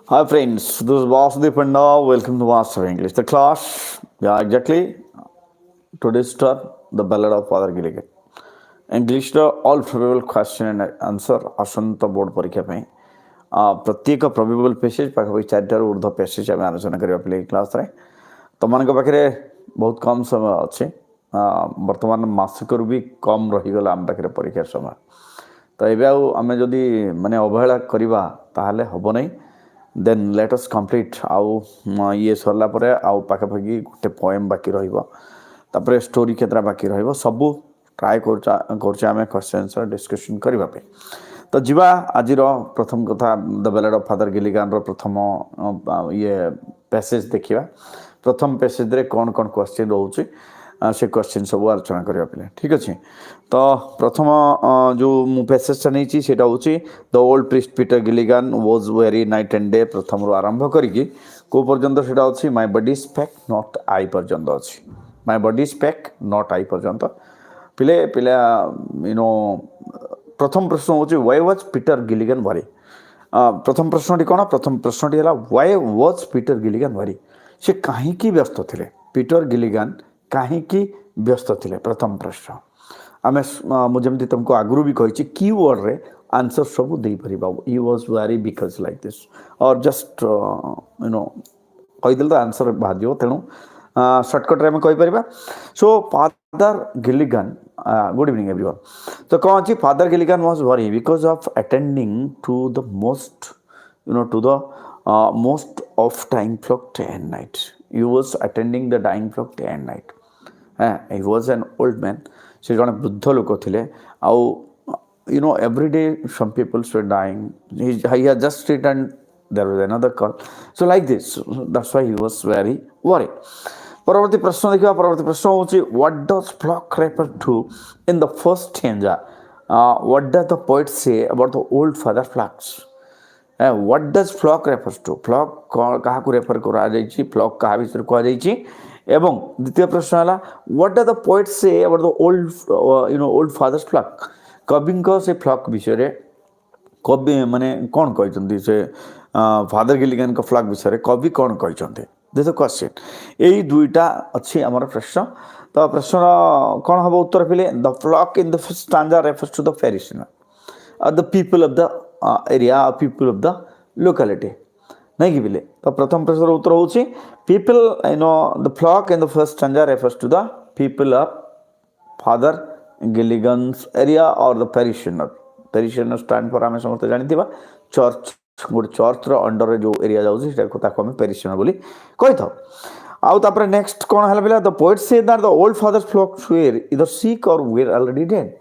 Hi friends, this is Vasudev Panda. Welcome to Master English. The class, yeah, exactly. Today's start the Ballad of Father Gilligan. English ର all probable question and answer ଆସନ୍ତା board ପରୀକ୍ଷା ପାଇଁ ପ୍ରତ୍ୟେକ probable passage ପାଖାପାଖି 4ଟାରୁ ଉର୍ଦ୍ଧ୍ୱ passage ଆମେ ଆଲୋଚନା କରିବା ପିଲା ଏଇ କ୍ଲାସ୍ରେ ତମାନଙ୍କ ପାଖରେ ବହୁତ କମ୍ ସମୟ ଅଛି ବର୍ତ୍ତମାନ ମାସିକରୁ ବି କମ୍ ରହିଗଲା ଆମ ପାଖରେ ପରୀକ୍ଷା ସମୟ ତ ଏବେ ଆଉ ଆମେ ଯଦି ମାନେ ଅବହେଳା କରିବା ତାହେଲେ ହେବ ନାହିଁ ଦେନ୍ ଲେଟ୍ ଅସ୍ କମ୍ପ୍ଲିଟ୍ ଆଉ ଇଏ ସରିଲା ପରେ ଆଉ ପାଖାପାଖି ଗୋଟେ ପୋଏମ୍ ବାକି ରହିବ ତାପରେ ଷ୍ଟୋରି କେତେଟା ବାକି ରହିବ ସବୁ ट्राए कर क्वेश्चन डिस्कसन करने तो जीवा आज प्रथम कथा द बैलेड ऑफ फादर गिलिगान प्रथम ये पैसेज देखा प्रथम पैसेज रे कौन कौन क्वेश्चन रोचे से क्वेश्चन सब आलोचना करने पे ठीक अच्छे तो प्रथम जो मु पैसेज नहीं से the old priest Peter गिलिगान was very night and day प्रथम आरंभ करी को पर्यंत से अच्छी my body spec not I पर्यंत अच्छी my body spec not I पर्यंत पिले पिला प्रथम प्रश्न हूँ why was Peter Gilligan worry प्रथम प्रश्न कौन प्रथम प्रश्न है why was Peter Gilligan worry से कहीं व्यस्त थे पीटर गिलिगन कहीं व्यस्त थे प्रथम प्रश्न आम मुझे तुमको आगु भी कही की वर्ड रे आंसर सब दे पार he was very because like this or just कहीदेल तो आंसर बाहर तेणु सर्टकट रे कहीपर so father Gilligan good evening everyone तो कौन अच्छी father Gilligan was worry because of attending to the most to the most of time flock day and night he was attending the dying flock day and night he was an old man से जड़े वृद्ध लोक थे आउ every day some peoples were dying he has just return there was another call so like this that's why he was very worry परवर्ती प्रश्न देखा परवर्ती प्रश्न हूँ what does flock refer to in the first stanza what does the poet say about the old father flocks what does flock refers to flock क्या refer कर flock क्या विषय कहुई एवं द्वितीय प्रश्न है what does the poet say about the old old fathers flock कवि से फ्लॉक विषय कवि माने कौन कहते से फादर गिलिगन का फ्लॉक विषय कवि कौन कहते दिस क्वेश्चन यही दुईटा अच्छी आमर प्रश्न तो प्रश्न कौन हम उत्तर पिले the flock in the first stanza refers to the parishioner the people of the area people of the locality नहीं कि पिले तो प्रथम प्रश्न उत्तर हूँ people the flock in the first stanza refers to the people of father Gilligan's area or the parishioner stand पर आम समस्त जानी चर्च गोटे चर्च अंडर जो एरिया जाऊँ पेरिशनर बोली कही था आउ तापर नेक्स्ट कौन है पिला the poet say that the old father's flocks were either sick or were already dead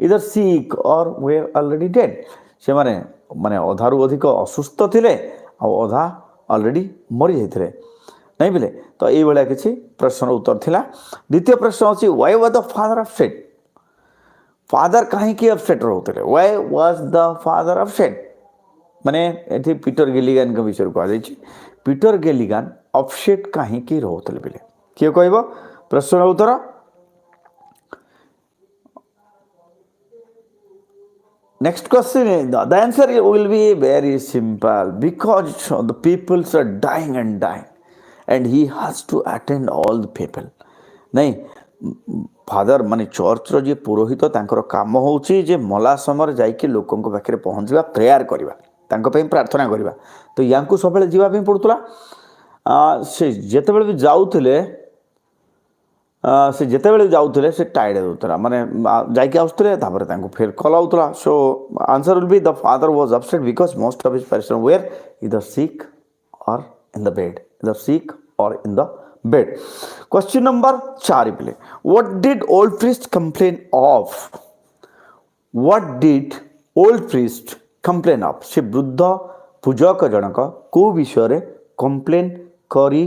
either sick or were already dead से माने माने अधारू अधिक असुस्थ थे अधा ऑलरेडी मरी जाते नहीं पिले तो ये भाया किसी प्रश्न उत्तर थिला द्वितीय प्रश्न अच्छी why was the father upset father कहीं अपसेट रोते why was the father upset माने ये पीटर गिलिगन विषय कहुई पीटर गिलिगन अपसेट कहीं रोते पिले किए कह प्रश्न उत्तर next question the answer will be very simple because the peoples are dying and he has to attend all the people नहीं फादर माने चर्च रो जे पुरोहित तांकर काम होउची जे मला समय जाइके लोकन को पाखरे पहुंचबा प्रेयर करबा तांको पे प्रार्थना करबा तो यांकु सबले जीवा पे पड़तला से जेतेबेले भी जाउतले से टाइड होतला माने जाइके आउतले तापर तांको फिर कॉल आउतला so answer will be the father was upset because most of his person were either sick or in the bed either sick or in the bed question number 4 प्ले what did old priest complain of what did old priest complain of से वृद्ध पूजक जनक को विषय complain करी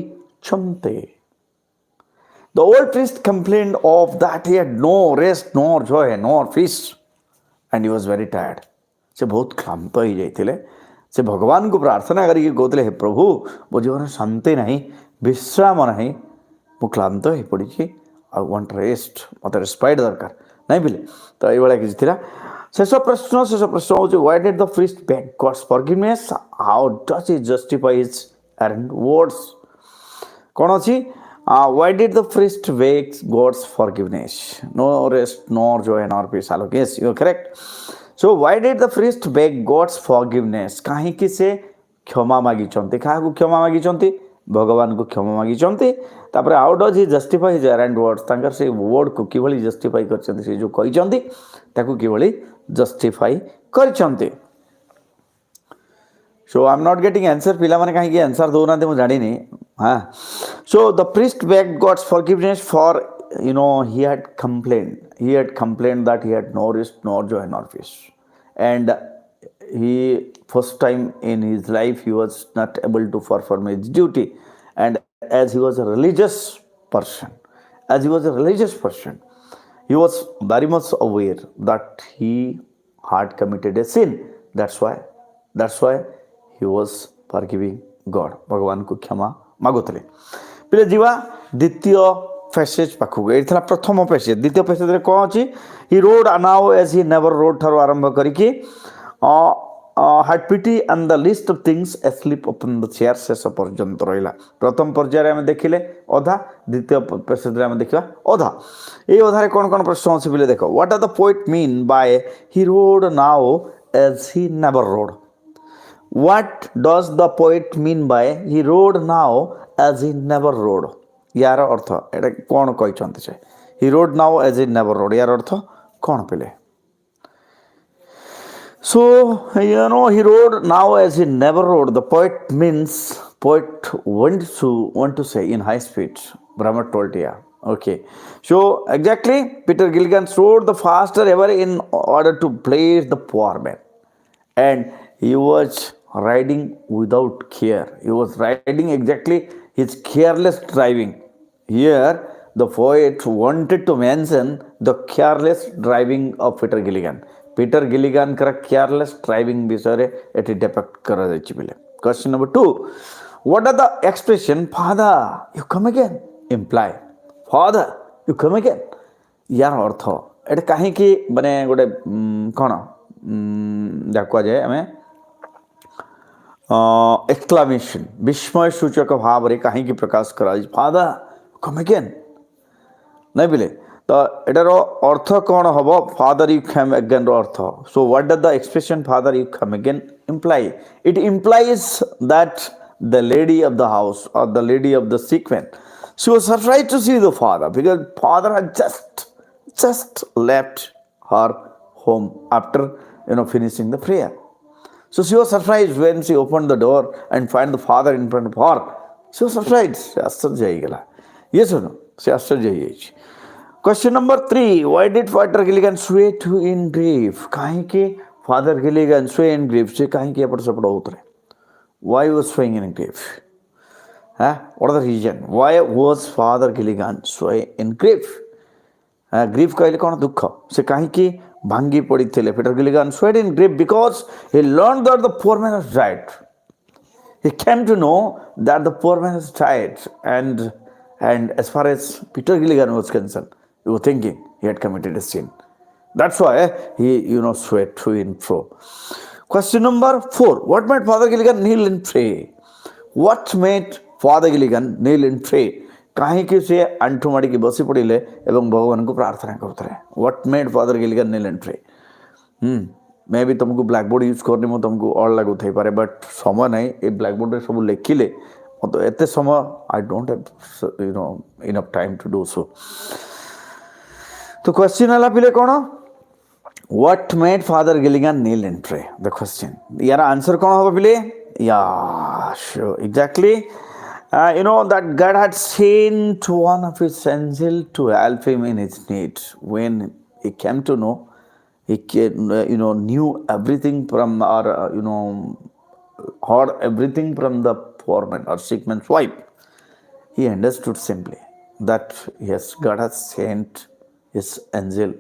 the old priest complained of that he had no rest nor joy nor piece and he was very tired से बहुत क्लांत हो जाते से भगवान को प्रार्थना करके कहते हे प्रभु मो जीवन शांति नहीं विश्राम नहीं मु क्लांत हो पड़ी आई वांट रेस्ट मत रेस्पाइट दरकार नहीं पिले तो ये किसी शेष प्रश्न हूँ why did the priest beg God's forgiveness how does he justify his errand words कौन अच्छी why did the priest beg God's forgiveness? No rest, nor joy, nor peace. Hello, yes, you are correct. So why did the priest beg God's forgiveness? काहींकि से क्षमा मागी चंती काहाकु क्षमा मागी चंती भगवान को क्षमा मागी चंती तापर how does he justify his errand words तांकर से वर्ड को किभली जस्टिफाई करचंती से जो कहि चंती ताकु किभली justify करचंती So I'm not getting answer. पिला माने कहीं answer दो ना दे मुझे जानी नहीं हाँ. So the priest begged God's forgiveness for he had complained that he had no rest, nor joy, nor peace, and he first time in his life he was not able to perform his duty, and as he was a religious person, he was very much aware that he had committed a sin. That's why he was forgiving God. भगवान को क्षमा मागुतले पिले जीवा द्वितीय passage पाखु ए थला प्रथम passage द्वितीय passage रे कोन अछि he rode now as he never rode थारो आरंभ करी कि had pity and the list of things asleep upon the chair शेष पर्यंत रहिला प्रथम पर्याय रे हम देखिले अधा द्वितीय पैसेज रे हम देखिबा अधा ए अधा रे कोन कोन प्रश्न अछि पिले देखो what are the poet mean by he rode now as he never rode What does the poet mean by he rode now as he never rode? यार अर्थ एटा कोन कहि चंती छे he rode now as he never rode यार अर्थ कोन पिले so he rode now as he never rode the poet want to say in high speed Brahma told here okay so exactly Peter Gilligan rode the faster ever in order to please the poor man and he was riding without care. He was riding exactly his careless driving. Here, the poet wanted to mention the careless driving of Peter Gilligan. Peter Gilligan kara careless driving bisare eti depict kara jaichi bile. Question number 2. What are the expression Father, you come again imply? Father, you come again. यार अर्थ एटा काहे कि माने गोटे कोन जाकुआ जाए हमें exclamation विस्मय सूचक भाव रे कहीं की प्रकाश करा फादर कम अगेन नहीं बिले तो एटार अर्थ कौन हम फादर यू कम अगेन रो अर्थ so what does the expression father you come again imply it implies that the lady of the house or the lady of the sequence she was surprised to see the father because father had just left her home after finishing the prayer. So she was surprised when she opened the door and found the father in front of her. She was surprised. Se ashcharya heigala. Yes or no? Se ashcharya heichi. Question number 3. Why did Father Gilligan sway in grief? Kahin ke Father Gilligan sway in grief? Se kahin ke epad sepad hotre? Why was swaying in grief? What is the reason? Why was Father Gilligan sway in grief? Grief कहले कौन दुख से कहीं की भांगी पड़ी थे Peter Gilligan swayed in grief because he learned that the poor man has died. He came to know that the poor man has died, and as far as Peter Gilligan was concerned, he was thinking he had committed a sin. That's why he swayed to and fro. Question number 4. What made Father Gilligan kneel and pray? What made Father Gilligan kneel and pray? कहीं कि से unto माड़ी की बसी पड़े एवं भगवान को प्रार्थना करते रहे what made father Gilligan kneel and pray मे भी तुमको ब्लैक बोर्ड यूज करने में तुमको और लागू थे पारे बट समय नहीं ये ब्लैक बोर्ड रे सब लिखिले तो एते समय I don't have enough time to do so तो क्वेश्चन आला पिले कोन what made father Gilligan kneel and pray the question यार आंसर कोन होबा पिले या sure exactly that God had sent one of his angels to help him in his need. When he came to know, he knew everything from or heard everything from the poor man or sick man's wife. He understood simply that yes, God has sent his angel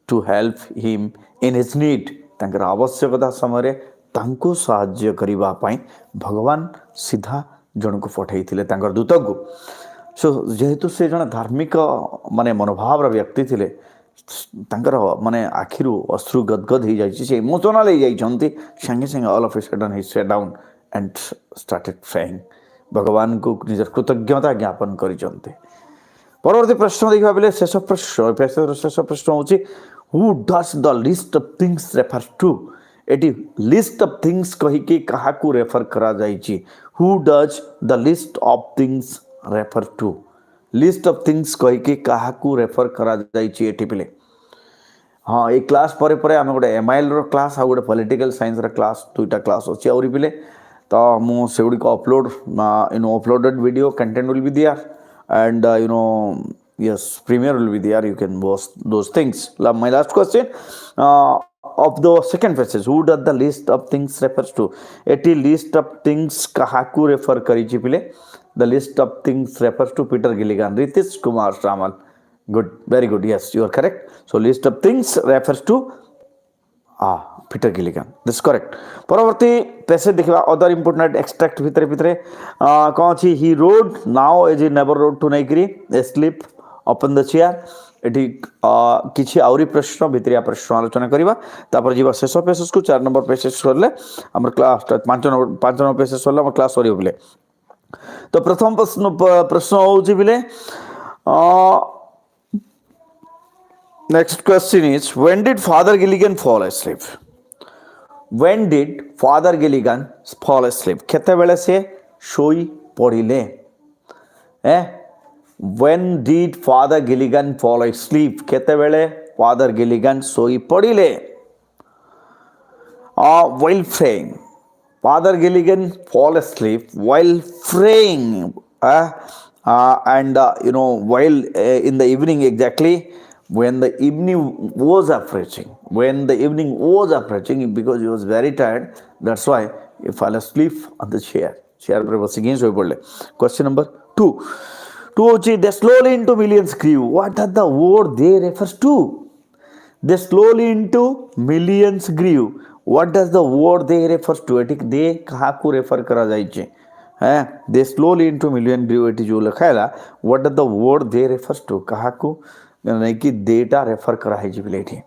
to help him in his need. तांकर आवश्यकता समय तांको साहाय्य करिबा पई भगवान सीधा जन को पठाई दूत को सो जेहेतु से जन धार्मिक माने मनोभाव व्यक्ति थे ତାଙ୍କର ମାନେ ଆଖିରୁ ଅଶ୍ରୁ ଗଦଗଦ ହେଇଯାଇଛି, ସେ ଇମୋସନାଲ ହେଇଯାଇଛନ୍ତି। ସାଙ୍ଗେ ସାଙ୍ଗେ all of a sudden he sat down and started praying, ଭଗବାନଙ୍କୁ ନିଜର କୃତଜ୍ଞତା ଜ୍ଞାପନ କରିଛନ୍ତି। ପରବର୍ତ୍ତୀ ପ୍ରଶ୍ନ ଦେଖିବା ବେଲେ ଶେଷ ପ୍ରଶ୍ନ ହେଉଛି who does the list of things refers to. ଏଠି ଲିଷ୍ଟ ଅଫ୍ ଥିଙ୍ଗସ୍ କହିକି କାହାକୁ ରେଫର କରାଯାଇଛି? Who does the list of things refer to. List of things कहीकि काहाकू रेफर करा जाइछि एठी पिले। हाँ, ये क्लास परे परे आम गोटे एमआईएल रो क्लास आ गोटे पॉलिटिकल साइंस रो क्लास दुईटा क्लास अछि आउरी पिले। तो मु सेउडी को upload uploaded video content will be there and yes, premiere will be there, you can watch those things. My last question, of the second passage, who does the list of things refers to? एटी list of things काहाकू refer करिछि पिले? The list of things refers to Peter Gilligan. Ritish Kumar Samal. Good, very good. Yes, you are correct. So list of things refers to Peter Gilligan. This is correct. परवर्ती passage देखिबा other important extract भितरे भितरे कौन अछि? He rode now as he never rode to नाइकरी a slip upon the chair. एठी किछि आउरी प्रश्न भितरिया प्रश्न आलोचना करिबा, तापर जीवा शेष पैसेज को 4 नंबर पैसेज सरले हमर क्लास 5 नंबर पैसेज सरले हमर क्लास सरियो बिले। तो प्रथम प्रश्न होउछि बिले next question is, when did Father Gilligan fall asleep? When did Father Gilligan fall asleep? केते बेले से सोई पड़िले? When did Father Gilligan fall asleep? केते बेले Father Gilligan सोई पड़िले? While praying. Father Gilligan fall asleep while praying, and while in the evening, exactly when the evening was approaching. When the evening was approaching, because he was very tired, that's why he fell asleep on the chair. Chair पर बसिकी सोई पड़ले. Question number 2. 2 होची, they slowly into millions grew. What does the word they refers to? They slowly into millions grew. What does the word they refers to? एटी they काहाकू refer करा जाइछे? They slowly into million grew एटी जो लिखाइला, what does the word they refers to? काहाकू नहीं कि data refer करा है जी बिले एठी.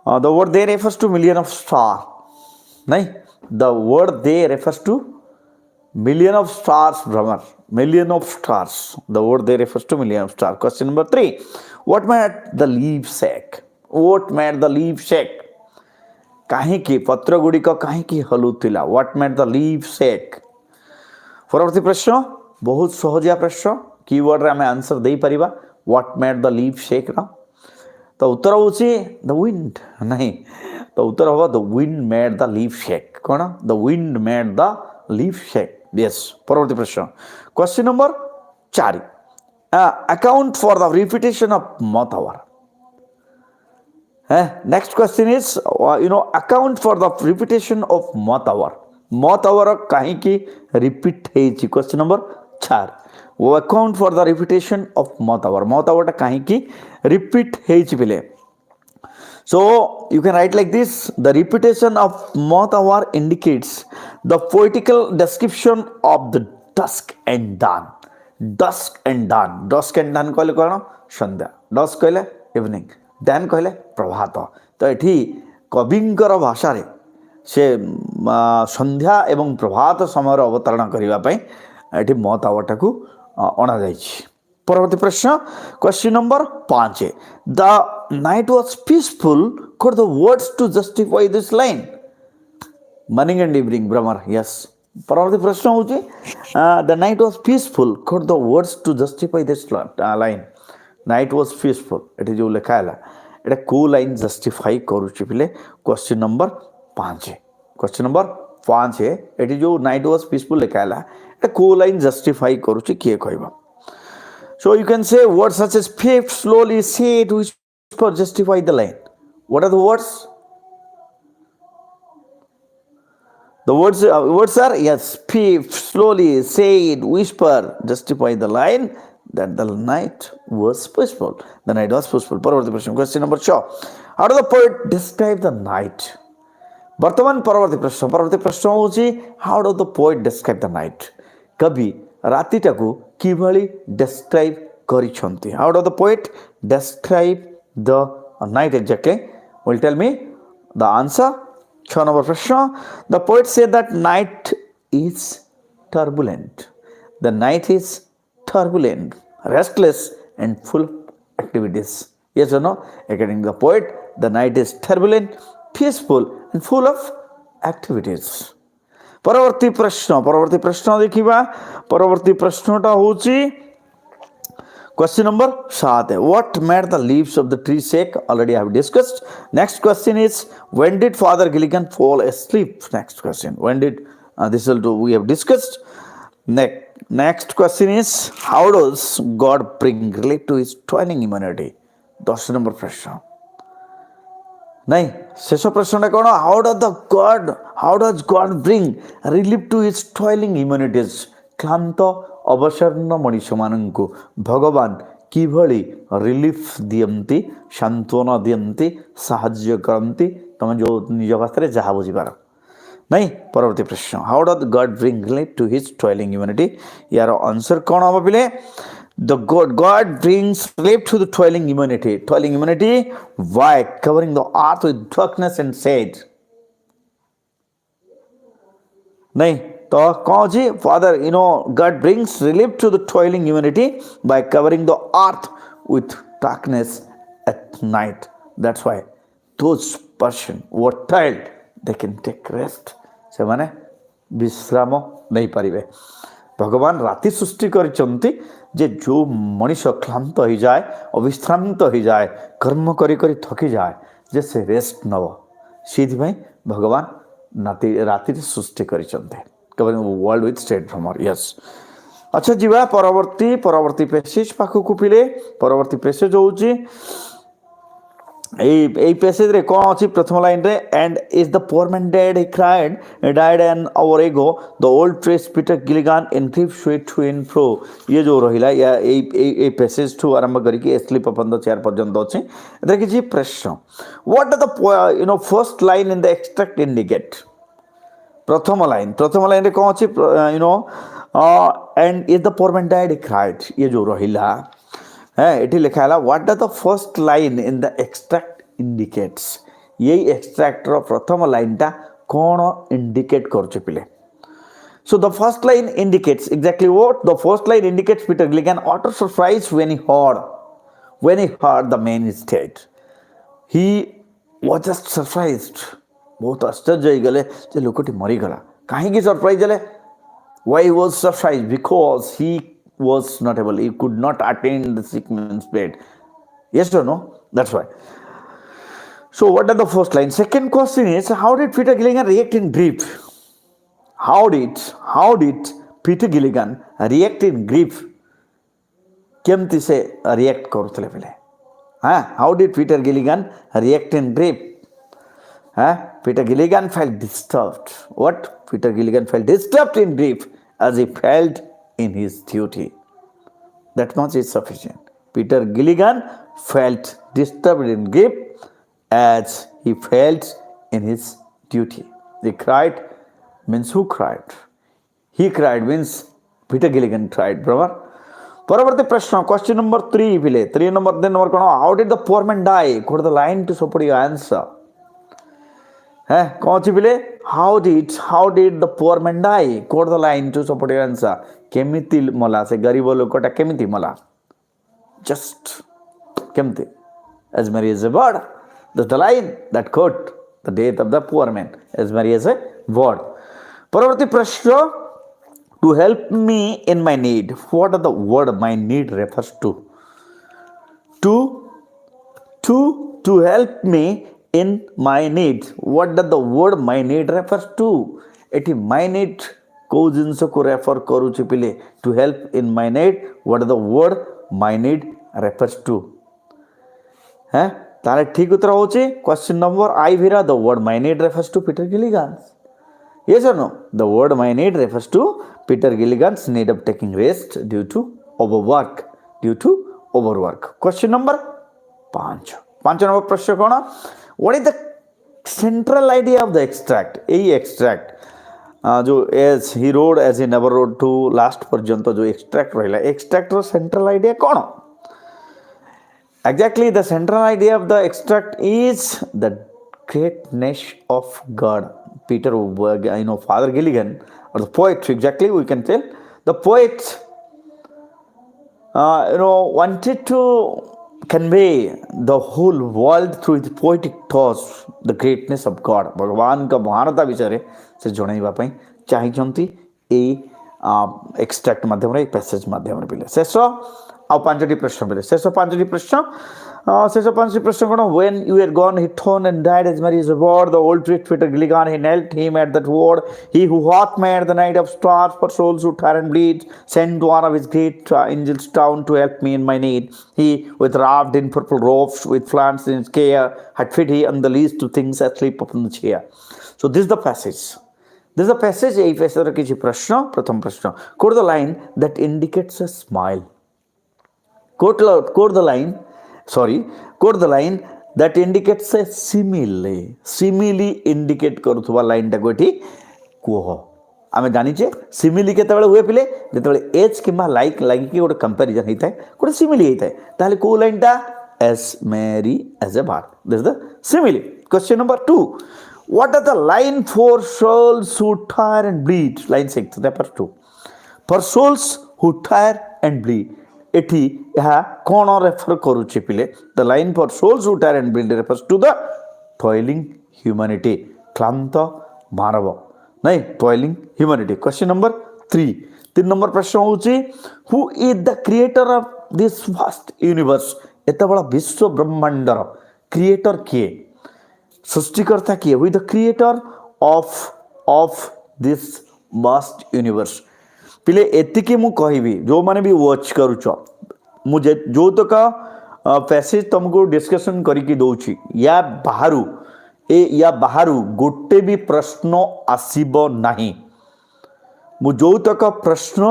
The word they refers to million of star. नहीं, the word they refers to million of stars, Brahmar. Million of stars. The word they refers to million of stars. Question number 3. What made the leaf shake? What made the leaf shake? काहेकि पत्र गुड़िक काहेकि हलुथिला? What made the leaf shake? परवर्ती प्रश्न बहुत सहजिया प्रश्न, keyword रे हमें answer दे परिबा. What made the leaf shake ना? तो उत्तर होची the wind. नहीं, तो उत्तर होगा the wind made the leaf shake. कौन? The wind made the leaf shake. Yes. परवर्ती प्रश्न, question number 4. Account for the repetition of moth hour. Next question is, account for the repetition of moth hour. Moth hour कहीं की repeat है जी. Question number 4. वो account for the repetition of moth hour. Moth hour टा कहीं की repeat है जी पिले. So you can write like this: the repetition of moth hour indicates the poetical description of the dusk and dawn. Dusk and dawn. Dusk and dawn कहले कौन? संध्या. Dusk कहले evening. dawn कहले प्रभात. तो एठी कविंकर भाषा रे से संध्या एवं प्रभात समय अवतरण करबा पई एठी moth hour टाकू अणा जाइछि. परवर्ती प्रश्न, question number 5. The night was peaceful. could the words to justify this line? Morning and evening, ब्रह्मर. यस. परवर्ती प्रश्न होची, the night was peaceful. could the words to justify this line? Night was peaceful एठी जो लिखा हैला एटा को line justify करूची पिले? Question number 5. क्वेश्चन नंबर 5 एठी जो नाइट वाज पीसफुल लिखा हैला एटा को लाइन जस्टिफाई करूची किए कहबा? So you can say words such as peep, slowly, say it, whisper justify the line. What are the words? The words are, yes, peep, slowly, say it, whisper justify the line that the night was peaceful. The night was peaceful. परवर्ती प्रश्न, question number 6. How does the poet describe the night? वर्तमान परवर्ती प्रश्न होची, how does the poet describe the night? कवि रातिटाकू किभली describe करिछंती? How does the poet describe the night exactly? Will tell me the answer. 6 number प्रश्न. The poet said that night is turbulent. The night is turbulent, restless, and full of activities. Yes or no? According to the poet, the night is turbulent, peaceful, and full of activities. ପରବର୍ତ୍ତୀ ପ୍ରଶ୍ନ ଦେଖିବା. ପରବର୍ତ୍ତୀ ପ୍ରଶ୍ନଟା ହେଉଛି question number 7. What made the leaves of the tree shake? Already I have discussed. Next question is, when did Father Gilligan fall asleep? Next question. When did this will do? We have discussed. Next question is, how does God bring relief to his toiling humanity? 10 number प्रश्न. नहीं, शेष प्रश्न कौन? How does God bring relief to his toiling humanities? क्लांत अवसर्ण Manish मानू भगवान किभली relief दियंती, सांत्वना दियंती, साहाय्य करती. तुम जो निज भाषा जहाँ बुझीपार नहीं. परवर्ती प्रश्न, how does God bring relief to his toiling humanity? यार आंसर कौन हम पिले? The God brings relief to the toiling humanity. Toiling humanity by covering the earth with darkness and shade. नहीं तो कौन जी? Father, God brings relief to the toiling humanity by covering the earth with darkness at night. That's why those person who are tired, they can take rest. से माने विश्राम नहीं पारिबे. भगवान राति सृष्टि करिसंती जे जो मनीष क्लांत हो जाए, अविश्रांत हो जाए, कर्म करी करी थकी जाए, जे से रेस्ट नव, सीधि भाई भगवान राति सृष्टि करिसंती. World with state Bhramar. Yes. अच्छा जीवा परवर्ती पेसेज पाखक पिले. परवर्ती पेसेज होउची এই প্যাসেজ রে কোন আছে? প্রথম লাইন রে, and is the poor man dead, he cried, he died an hour ago, the old trace Peter Gilligan in grief sweet to and fro. ये जो रहिला या এই প্যাসেজ টু आरंभ करी कि स्लीप अपन द चेयर पर्यंत अछि. एतरे किछि प्रश्न. What does the first line in the extract indicate? प्रथम लाइन रे कोन अछि? and is the poor man dead, he cried. ये जो रहिला एटी लिखा है. What does the first line in the extract indicates? यही एक्सट्रैक्ट रो प्रथम लाइन टा कौन इंडिकेट करछ पिले? So the first line indicates exactly what? The first line indicates Peter Gilligan utter surprise when he heard the man is dead. He was just surprised. बहुत आश्चर्य हो गले जे लोकटी मरी गला. काहे की सरप्राइज हले? Why he was surprised? Because he was not able, he could not attain the sick man's bed. Yes or no? That's why. So what are the first line? Second question is, how did Peter Gilligan react in grief? How did Peter Gilligan react in grief? केमती से react करथले पहले? How did Peter Gilligan react in grief? Peter Gilligan felt disturbed. What? Peter Gilligan felt disturbed in grief as he felt in his duty. That much is sufficient. Peter Gilligan felt disturbed in grief as he felt in his duty. He cried means who cried? He cried means Peter Gilligan cried, brother. परवर्ती प्रश्न, question number 3 पिले. 3 number then number कोन? How did the poor man die? Quote the line to support your answer. कौन सी पिले? How did the poor man die? Quote the line to support your answer. केमिति मला? से गरीब लोकटा केमिति मला? जस्ट केमिति? as merry as a bird. That's the line that quote the death of the poor man, as merry as a bird. परवर्ती प्रश्न, to help me in my need. What does the word my need refers to? To help me in my need. What does the word my need refers to? Eighty my need को जिनस को refer करूची पिले. To help in my need. What does the word my need refers to? तारे ठीक उत्तर होची question number आई भिरा. The word my need refers to Peter Gilligan. Yes or no? The word my need refers to Peter Gilligan's need of taking rest due to overwork. Question number 5 number प्रश्न कौन? What is the central idea of the extract? यही extract जो as he wrote as he never wrote to last पर्यंत जो extract रहिला, extract रो central idea कौन? Exactly, the central idea of the extract is the greatness of God. Peter, Father Gilligan, or the poet, exactly, we can tell. The poet, wanted to convey the whole world through his poetic thoughts, the greatness of God. भगवान का महानता विषय से जणाइबा पई चाहिचंती ए extract माध्यम रे passage माध्यम रे पिले शेष आ पांचटी प्रश्न पिले शेष पांचटी प्रश्न शेष पांचटी प्रश्न कोन when you were gone he turned and died as Mary's reward the old priest Peter Gilligan he knelt him at that word he who hath made the night of stars for souls who tear and bleed sent one of his great angels down to help me in my need he with wrapped in purple robes with flames in his care had fit he on the least two things asleep upon the chair. So this is the passage. This is a passage এই পেসের কিছু প্রশ্ন প্রথম প্রশ্ন quote the line that indicates a smile quote the line that indicates a simile indicate करुवा line टाको एठी कुह आमे जानि छे सिमिली केतेबेले हुए पिले जेतेबेले एज किबा लाइक लागि कि गोटे कंपैरिजन हेइताय गोटे सिमिली हेइताय ताले को लाइनटा as Mary as a bard this is the simile. Question number 2 what are the line for souls who tire and bleed line 6 refers to for souls who tire and bleed एठी यह कौन refer करुछि पिले the line for souls who tire and bleed refers to the toiling humanity क्लांत मानव नहीं toiling humanity. Question number 3 number प्रश्न होछि who is the creator of this vast universe एत बड़ा विश्व ब्रह्मांडर क्रिएटर किए सृष्टिकर्ता किए who is the creator of this vast universe पिले एतिके मु कहबी जो माने भी वॉच करूछ मुझे जो तक पैसेज तुमको डिस्कशन करिकी दउछि या बाहरु गोटे भी प्रश्न आसीबो नाही मु जो तक प्रश्न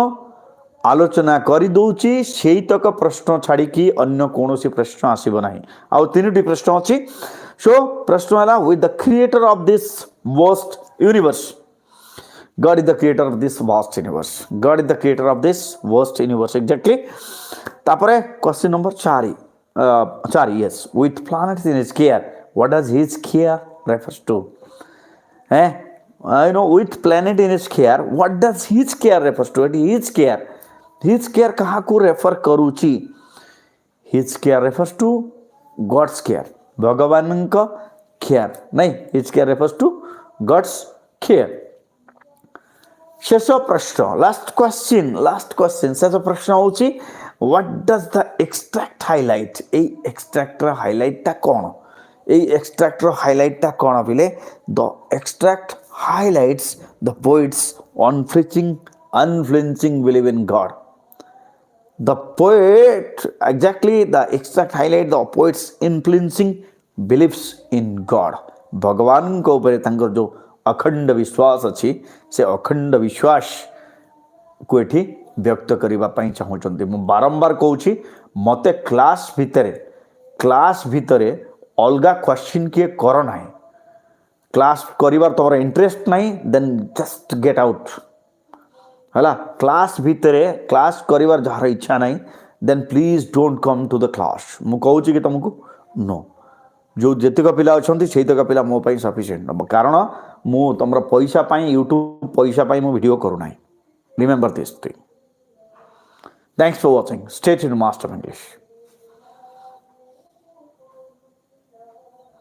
आलोचना करि दउछि सेही तक प्रश्न छाड़ी की अन्य कोनोसी प्रश्न आसीबो नाही आ तीनोटी प्रश्न अछि सो प्रश्न हला with the creator of this vast universe God is the creator of this vast universe. God is the creator of this vast universe. Exactly. Tapare question number 4. Yes. With planets in his care. What does his care refers to? With planet in his care. What does his care refers to? His care. His care kaha ko refer karuchi? His care refers to God's care. Bhagavan ka care. Nahi. His care refers to God's care. शेष प्रश्न last question शेष प्रश्न होची what does the extract highlight A extract रा highlight ता कोन ए extract रा highlight ता कोन बिले the extract highlights the poets unflinching belief in God. The poet exactly the extract highlight the poets unflinching beliefs in God. भगवान को ऊपर तांकर जो अखंड विश्वास अच्छी से अखंड विश्वास को एठी व्यक्त करिबा पई चाहउचंती मु बारंबार कहूची मते क्लास भितरे अलगा क्वेश्चन के कर नाही क्लास करिबार तोर इंटरेस्ट नाही देन जस्ट गेट आउट हला क्लास भितरे क्लास करिबार जहार इच्छा नाही then please don't come to the class मु कहूची कि तुमको नो जो जेतिक पिला अछंती सेतिक पिला मो पई सफिशिएंट कारण मु तमरा पैसा पाई यूट्यूब पैसा पाई मु वीडियो करू नाही remember this thing thanks for watching stay tuned master English.